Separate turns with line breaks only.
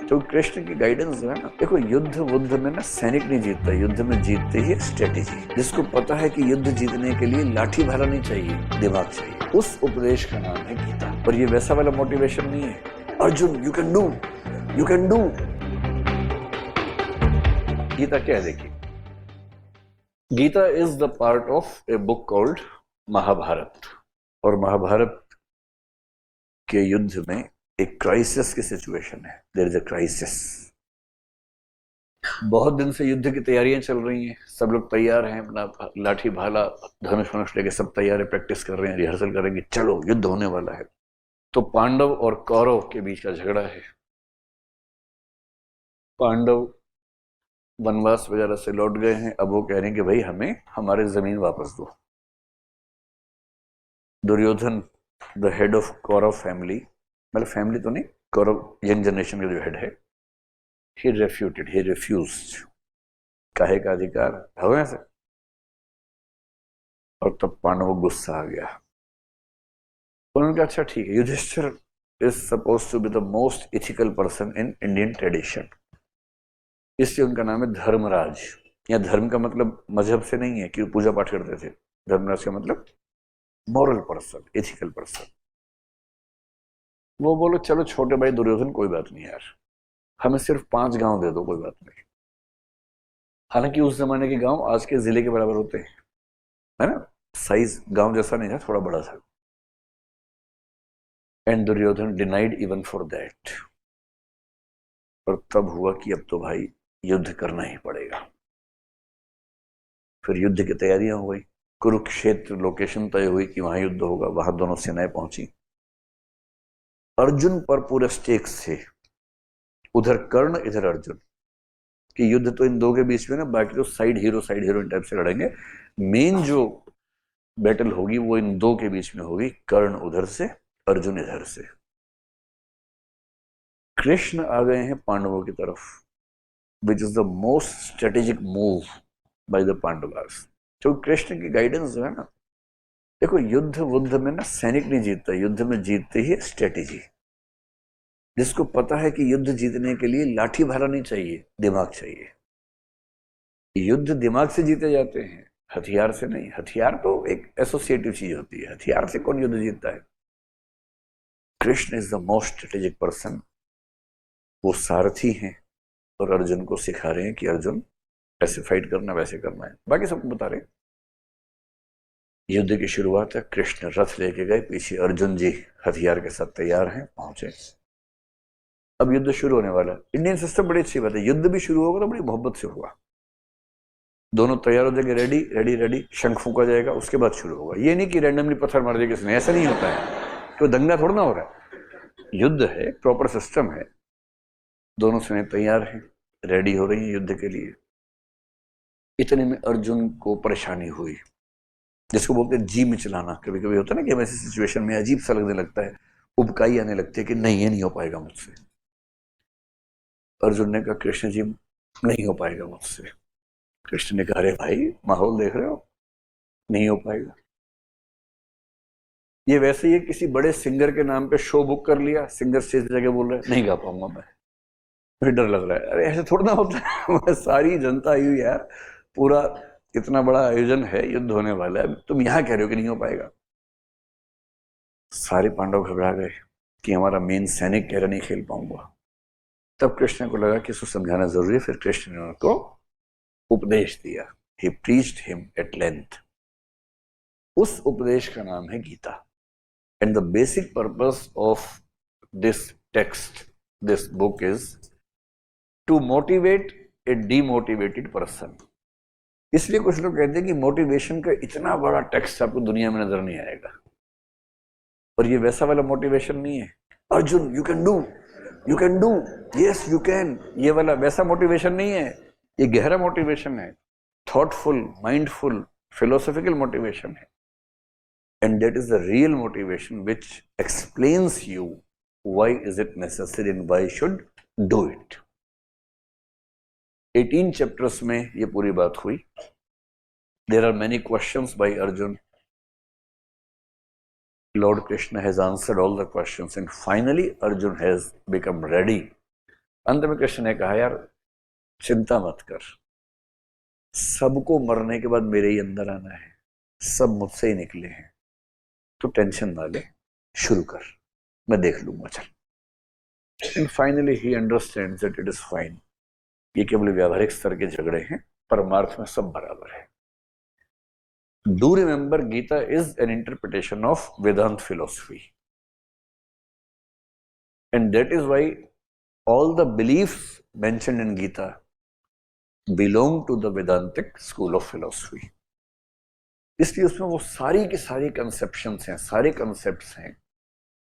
तो कृष्ण की गाइडेंस जो है ना, देखो युद्ध में ना सैनिक नहीं जीतता, युद्ध में जीतते ही स्ट्रेटेजी। जिसको पता है कि युद्ध जीतने के लिए लाठी भाला नहीं चाहिए, दिमाग चाहिए, उस उपदेश का नाम है गीता। और ये वैसा वाला मोटिवेशन नहीं है Arjun you can do, you can do. Gita क्या है देखिए, Gita is the part of a book called Mahabharata. और महाभारत के युद्ध में एक क्राइसिस की सिचुएशन है, देयर इज अ क्राइसिस। बहुत दिन से युद्ध की तैयारियां चल रही हैं, सब लोग तैयार हैं, अपना लाठी भाला धनुष वनुष लेके सब तैयार है, प्रैक्टिस कर रहे हैं, रिहर्सल करेंगे, चलो युद्ध होने वाला है। तो पांडव और कौरव के बीच का झगड़ा है। पांडव वनवास वगैरह से लौट गए हैं, अब वो कह रहे हैं कि भाई हमें हमारे जमीन वापस दो। Duryodhan the head of Kaurava family, मतलब फैमिली तो नहीं, कौरव यंग जनरेशन का जो हेड है, he refuted, he refused, काहे का अधिकार हो ऐसे। और तब पांडवों को गुस्सा आ गया। उन्होंने कहा अच्छा ठीक है, Yudhishthira is suppose to be the most ethical person in Indian tradition, इसलिए उनका नाम है धर्मराज। या धर्म का मतलब मजहब से नहीं है कि वो पूजा पाठ करते थे, धर्मराज का मतलब मॉरल पर्सन, एथिकल पर्सन। वो बोलो चलो छोटे भाई दुर्योधन कोई बात नहीं यार, हमें सिर्फ 5 गांव दे दो, कोई बात नहीं। हालांकि उस जमाने के गांव आज के जिले के बराबर होते हैं, है ना, साइज गांव जैसा नहीं था, थोड़ा बड़ा था। And Duryodhan denied even for that. और तब हुआ कि अब तो भाई युद्ध करना ही पड़ेगा। फिर युद्ध की तैयारियां हो गई, कुरुक्षेत्र लोकेशन तय हुई कि वहां युद्ध होगा, वहां दोनों सेनाएं पहुंची। अर्जुन पर पूरे स्टेक्स थे, उधर कर्ण इधर अर्जुन, कि युद्ध तो इन दो के बीच में ना, बाकी तो साइड हीरोइन टाइप से लड़ेंगे। मेन जो बैटल होगी वो इन दो के बीच में होगी, कर्ण उधर से अर्जुन इधर से। कृष्ण आ गए हैं पांडवों की तरफ, which is the most strategic move by the Pandavas. तो कृष्ण की गाइडेंस जो है ना, देखो युद्ध में ना सैनिक नहीं जीतता, युद्ध में जीतते ही स्ट्रेटेजी। जिसको पता है कि युद्ध जीतने के लिए लाठी भाला नहीं चाहिए, दिमाग चाहिए। युद्ध दिमाग से जीते जाते हैं, हथियार से नहीं। हथियार तो एक एसोसिएटिव चीज होती है, हथियार से कौन युद्ध जीतता है। Krishna is the most strategic person, वो सारथी हैं और अर्जुन को सिखा रहे हैं कि अर्जुन ऐसे फाइट करना, वैसे करना है, बाकी सबको बता रहे हैं। युद्ध की शुरुआत है, कृष्ण रथ लेके गए, पीछे अर्जुन जी हथियार के साथ तैयार हैं, पहुंचे। अब युद्ध शुरू होने वाला है। इंडियन सिस्टम बड़ी अच्छी बात है, युद्ध भी शुरू होगा तो बड़ी मोहब्बत से होगा। दोनों तैयार हो जाएंगे, रेडी रेडी रेडी, शंख फूका जाएगा, उसके बाद शुरू होगा। ये नहीं कि रैंडमली पत्थर मार दिया किसने, ऐसा नहीं होता है, तो दंगा थोड़ा ना हो रहा है। युद्ध है, प्रॉपर सिस्टम है। दोनों सेनाएं तैयार हैं, रेडी हो रही है युद्ध के लिए। इतने में अर्जुन को परेशानी हुई, जिसको बोलते हैं जी मिचलाना। कभी कभी होता है ना कि ऐसी सिचुएशन में अजीब सा लगने लगता है, उबकाई आने लगती है कि नहीं ये नहीं हो पाएगा मुझसे। अर्जुन ने कहा कृष्ण जी नहीं हो पाएगा मुझसे। कृष्ण ने कहा अरे भाई माहौल देख रहे हो, नहीं हो पाएगा। ये वैसे ही किसी बड़े सिंगर के नाम पे शो बुक कर लिया, सिंगर स्टेज जगह बोल रहे नहीं गा पाऊंगा मैं, मुझे डर लग रहा है। अरे ऐसे थोड़ा ना होता है सारी जनता आई हुई यार, पूरा इतना बड़ा आयोजन है, युद्ध होने वाला है, तुम यहां कह रहे हो कि नहीं हो पाएगा। सारे पांडव घबरा गए कि हमारा मेन सैनिक कह रहा नहीं खेल पाऊंगा। तब कृष्ण को लगा कि इसको समझाना जरूरी है, फिर कृष्ण ने उनको उपदेश दिया। He preached him at length. उस उपदेश का नाम है Gita. And the basic purpose of this text, this book is to motivate a demotivated person. इसलिए कुछ लोग कहते हैं कि मोटिवेशन का इतना बड़ा टेक्स्ट आपको दुनिया में नजर नहीं आएगा। और ये वैसा वाला मोटिवेशन नहीं है Arjun you can do, you can do, yes you can, ये वाला वैसा मोटिवेशन नहीं है। ये गहरा मोटिवेशन है, थॉटफुल, माइंडफुल, फिलोसॉफिकल मोटिवेशन है। And that is the real motivation which explains you why is it necessary and why should do it. 18 chapters में ये पूरी बात हुई। There are many questions by Arjun. Lord Krishna has answered all the questions and finally Arjun has become ready अंत में कृष्ण ने कहा, यार चिंता मत कर, सबको मरने के बाद मेरे ही अंदर आना है, सब मुझसे ही निकले हैं, तो टेंशन ना ले, शुरू कर, मैं देख लूंगा, चल। And finally he understands that it is fine, ये केवल व्यावहारिक स्तर के झगड़े हैं, परमार्थ में सब बराबर है। Do remember, Gita is an interpretation of Vedanta philosophy, and that is why all the beliefs mentioned in Gita belong to the Vedantic school of philosophy. इसलिए उसमें वो सारी की सारी कंसेप्शंस हैं, सारे कंसेप्ट्स हैं